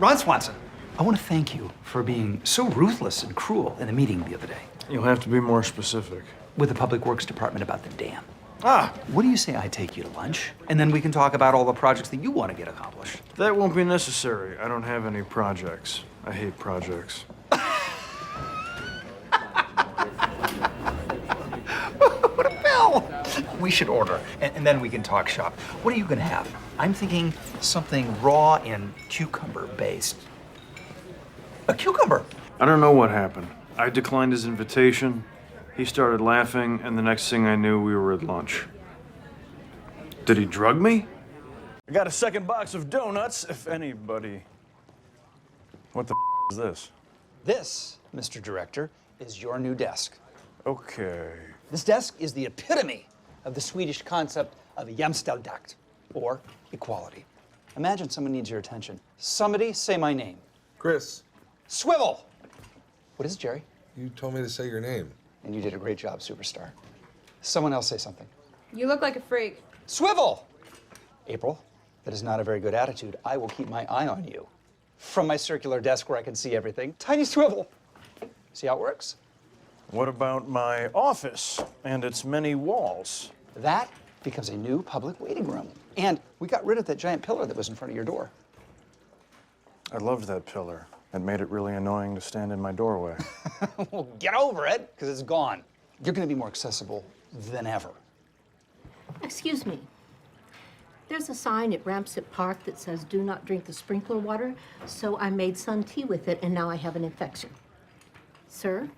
Ron Swanson, I want to thank you for being so ruthless and cruel in a meeting the other day. You'll have to be more specific. With the Public Works Department about the dam. Ah! What do you say I take you to lunch, and then we can talk about all the projects that you want to get accomplished? That won't be necessary. I don't have any projects. I hate projects. What a bill! We should order, and then we can talk shop. What are you going to have? I'm thinking something raw and cucumber-based. A cucumber? I don't know what happened. I declined his invitation. He started laughing, and the next thing I knew, we were at lunch. Did he drug me? I got a second box of donuts, if anybody... What the is this? This, Mr. Director, is your new desk. Okay. This desk is the epitome of the Swedish concept of jämställdhet, or equality. Imagine someone needs your attention. Somebody say my name. Chris. Swivel! What is it, Jerry? You told me to say your name. And you did a great job, superstar. Someone else say something. You look like a freak. Swivel! April, that is not a very good attitude. I will keep my eye on you. From my circular desk where I can see everything. Tiny swivel. See how it works? What about my office and its many walls? That becomes a new public waiting room. And we got rid of that giant pillar that was in front of your door. I loved that pillar. It made it really annoying to stand in my doorway. Well, get over it, because it's gone. You're going to be more accessible than ever. Excuse me. There's a sign at Ramsett Park that says, "Do not drink the sprinkler water," so I made sun tea with it, and now I have an infection. Sir?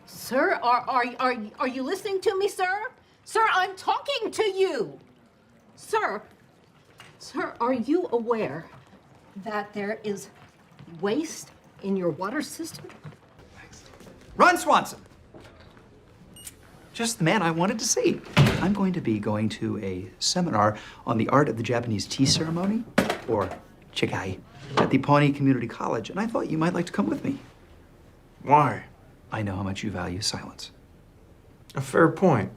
Sir, are you listening to me, sir? Sir, I'm talking to you! Sir, are you aware that there is waste in your water system? Ron Swanson! Just the man I wanted to see. I'm going to be going to a seminar on the art of the Japanese tea ceremony, or chikai, at the Pawnee Community College, and I thought you might like to come with me. Why? I know how much you value silence. A fair point.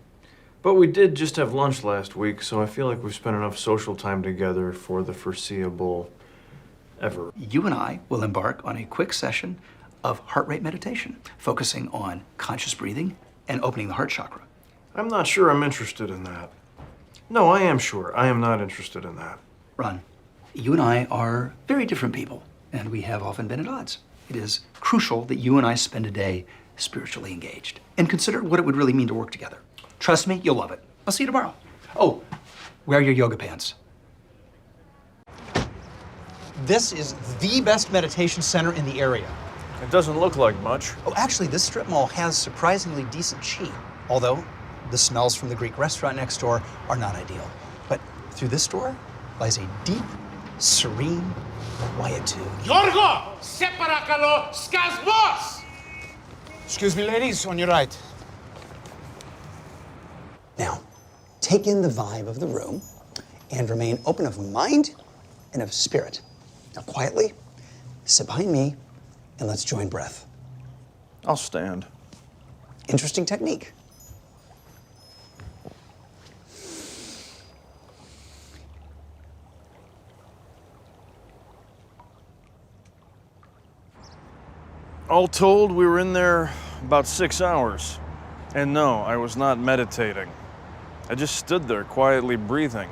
But we did just have lunch last week, so I feel like we've spent enough social time together for the foreseeable ever. You and I will embark on a quick session of heart rate meditation, focusing on conscious breathing and opening the heart chakra. I'm not sure I'm interested in that. No, I am sure. I am not interested in that. Ron, you and I are very different people, and we have often been at odds. It is crucial that you and I spend a day spiritually engaged and consider what it would really mean to work together. Trust me, you'll love it. I'll see you tomorrow. Oh, wear your yoga pants. This is the best meditation center in the area. It doesn't look like much. Oh, actually, this strip mall has surprisingly decent chi, although the smells from the Greek restaurant next door are not ideal. But through this door lies a deep, serene quietude. Yorgo! Separakalo skazbos! Excuse me, ladies, on your right. Now, take in the vibe of the room and remain open of mind and of spirit. Now, quietly, sit behind me and let's join breath. I'll stand. Interesting technique. All told, we were in there about 6 hours. And no, I was not meditating. I just stood there quietly breathing.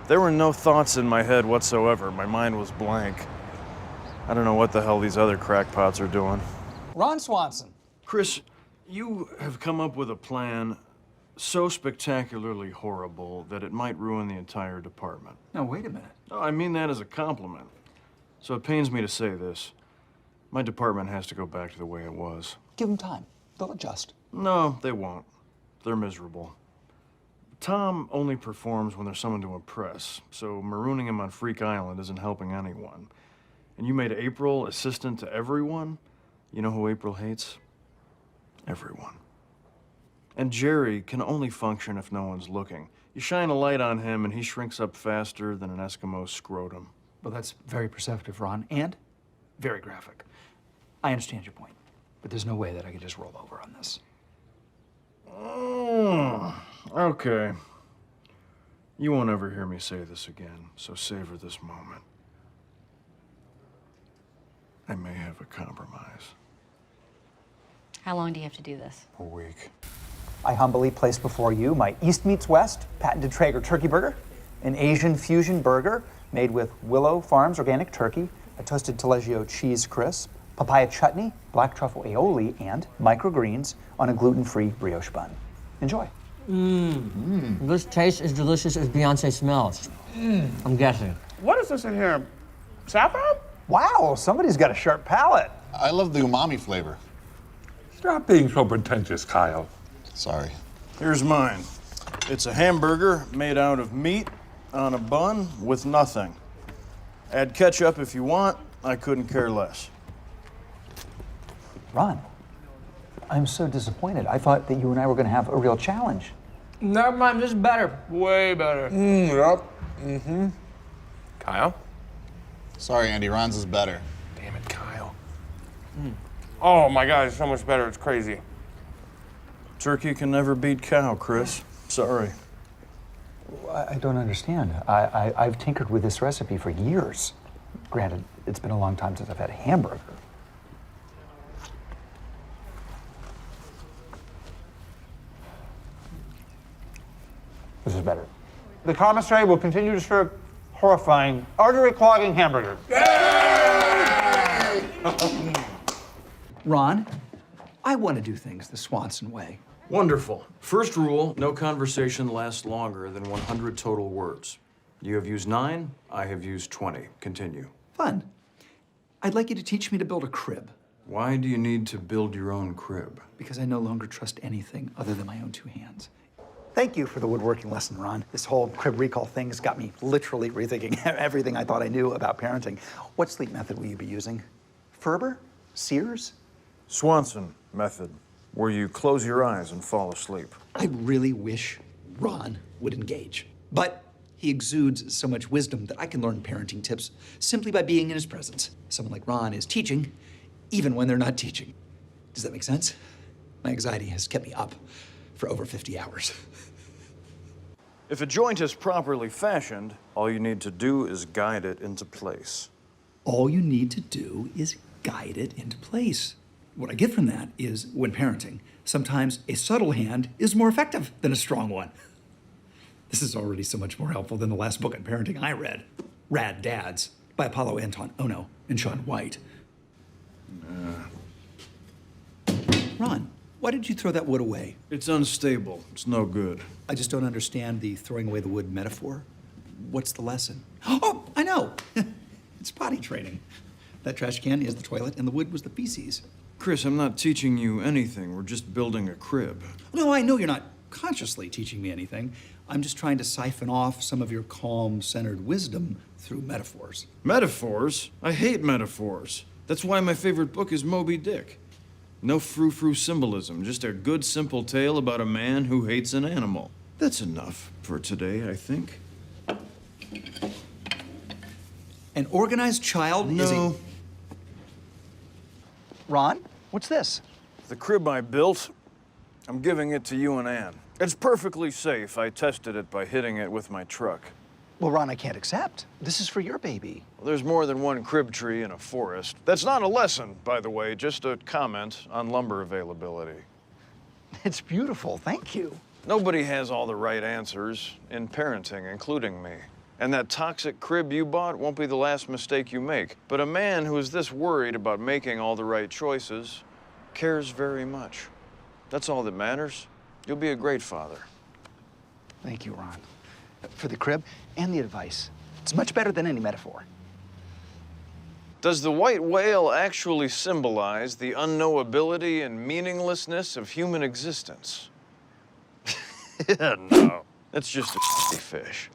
There were no thoughts in my head whatsoever. My mind was blank. I don't know what the hell these other crackpots are doing. Ron Swanson. Chris, you have come up with a plan so spectacularly horrible that it might ruin the entire department. No, wait a minute. No, I mean that as a compliment. So it pains me to say this. My department has to go back to the way it was. Give them time. They'll adjust. No, they won't. They're miserable. Tom only performs when there's someone to impress, so marooning him on Freak Island isn't helping anyone. And you made April assistant to everyone? You know who April hates? Everyone. And Jerry can only function if no one's looking. You shine a light on him and he shrinks up faster than an Eskimo scrotum. Well, that's very perceptive, Ron, and very graphic. I understand your point, but there's no way that I could just roll over on this. Okay. You won't ever hear me say this again, so savor this moment. I may have a compromise. How long do you have to do this? A week. I humbly place before you my East Meets West patented Traeger turkey burger, an Asian fusion burger made with Willow Farms organic turkey, a toasted taleggio cheese crisp, papaya chutney, black truffle aioli, and microgreens on a gluten-free brioche bun. Enjoy. This tastes as delicious as Beyonce smells. I'm guessing. What is this in here? Saffron? Wow, somebody's got a sharp palate. I love the umami flavor. Stop being so pretentious, Kyle. Sorry. Here's mine. It's a hamburger made out of meat on a bun with nothing. Add ketchup if you want. I couldn't care less. Ron, I'm so disappointed. I thought that you and I were going to have a real challenge. Never mind, this is better. Way better. Yep. Kyle? Sorry, Andy. Ron's is better. Damn it, Kyle. Oh my God, it's so much better. It's crazy. Turkey can never beat cow, Chris. Sorry. I don't understand. I've tinkered with this recipe for years. Granted, it's been a long time since I've had a hamburger. This is better. The commissary will continue to serve horrifying, artery-clogging hamburgers. Ron, I want to do things the Swanson way. Wonderful. First rule, no conversation lasts longer than 100 total words. You have used 9, I have used 20. Continue. Fun. I'd like you to teach me to build a crib, Why do you need to build your own crib? because I no longer trust anything other than my own two hands. Thank you for the woodworking lesson, Ron. This whole crib recall thing's got me literally rethinking everything I thought I knew about parenting. What sleep method will you be using? Ferber? Sears? Swanson method, where you close your eyes and fall asleep. I really wish Ron would engage. But he exudes so much wisdom that I can learn parenting tips simply by being in his presence. Someone like Ron is teaching, even when they're not teaching. Does that make sense? My anxiety has kept me up for over 50 hours. If a joint is properly fashioned, all you need to do is guide it into place. All you need to do is guide it into place. What I get from that is, when parenting, sometimes a subtle hand is more effective than a strong one. This is already so much more helpful than the last book on parenting I read, Rad Dads, by Apollo Anton Ono and Sean White. Ron, why did you throw that wood away? It's unstable. It's no good. I just don't understand the throwing away the wood metaphor. What's the lesson? Oh, I know. It's potty training. That trash can is the toilet and the wood was the feces. Chris, I'm not teaching you anything. We're just building a crib. No, I know you're not consciously teaching me anything. I'm just trying to siphon off some of your calm, centered wisdom through metaphors. Metaphors? I hate metaphors. That's why my favorite book is Moby Dick. No frou-frou symbolism, just a good, simple tale about a man who hates an animal. That's enough for today, I think. An organized child is a... No. Ron, what's this? The crib I built, I'm giving it to you and Ann. It's perfectly safe. I tested it by hitting it with my truck. Well, Ron, I can't accept. This is for your baby. Well, there's more than one crib tree in a forest. That's not a lesson, by the way, just a comment on lumber availability. It's beautiful, thank you. Nobody has all the right answers in parenting, including me. And that toxic crib you bought won't be the last mistake you make. But a man who is this worried about making all the right choices cares very much. That's all that matters. You'll be a great father. Thank you, Ron. For the crib and the advice. It's much better than any metaphor. Does the white whale actually symbolize the unknowability and meaninglessness of human existence? No, it's just a fish.